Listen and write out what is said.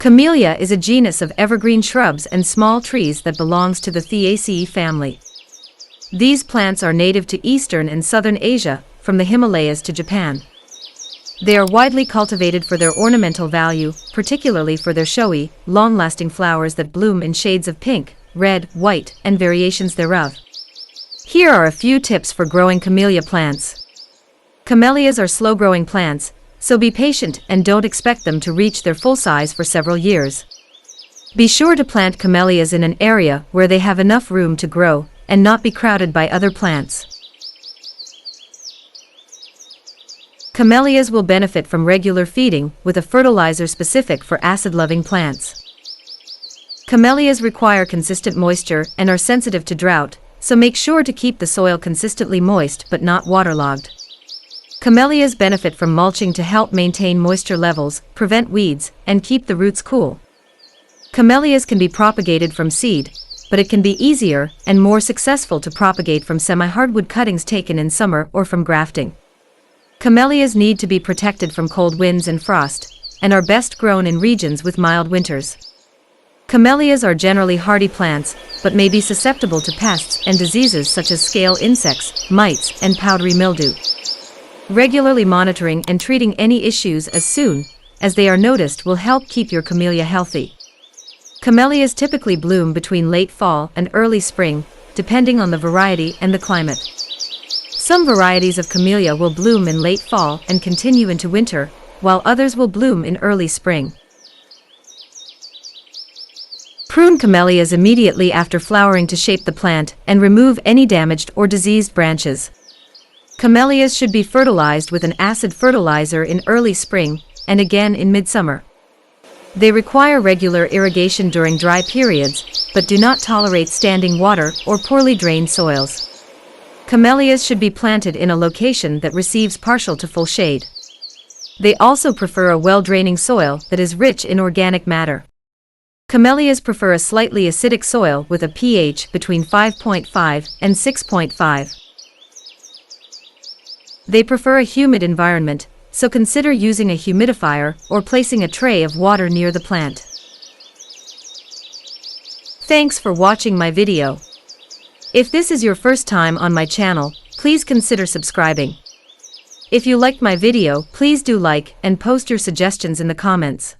Camellia is a genus of evergreen shrubs and small trees that belongs to the Thrivin family. These plants are native to Eastern and Southern Asia, from the Himalayas to Japan. They are widely cultivated for their ornamental value, particularly for their showy, long-lasting flowers that bloom in shades of pink, red, white, and variations thereof. Here are a few tips for growing camellia plants. Camellias are slow-growing plants, so be patient and don't expect them to reach their full size for several years. Be sure to plant camellias in an area where they have enough room to grow and not be crowded by other plants. Camellias will benefit from regular feeding with a fertilizer specific for acid-loving plants. Camellias require consistent moisture and are sensitive to drought, so make sure to keep the soil consistently moist but not waterlogged. Camellias benefit from mulching to help maintain moisture levels, prevent weeds, and keep the roots cool. Camellias can be propagated from seed, but it can be easier and more successful to propagate from semi-hardwood cuttings taken in summer or from grafting. Camellias need to be protected from cold winds and frost, and are best grown in regions with mild winters. Camellias are generally hardy plants, but may be susceptible to pests and diseases such as scale insects, mites, and powdery mildew. Regularly monitoring and treating any issues as soon as they are noticed will help keep your camellia healthy. Camellias typically bloom between late fall and early spring, depending on the variety and the climate. Some varieties of camellia will bloom in late fall and continue into winter, while others will bloom in early spring. Prune camellias immediately after flowering to shape the plant and remove any damaged or diseased branches. Camellias should be fertilized with an acid fertilizer in early spring and again in midsummer. They require regular irrigation during dry periods, but do not tolerate standing water or poorly drained soils. Camellias should be planted in a location that receives partial to full shade. They also prefer a well-draining soil that is rich in organic matter. Camellias prefer a slightly acidic soil with a pH between 5.5 and 6.5. They prefer a humid environment, so consider using a humidifier or placing a tray of water near the plant. Thanks for watching my video. If this is your first time on my channel, please consider subscribing. If you liked my video, please do like and post your suggestions in the comments.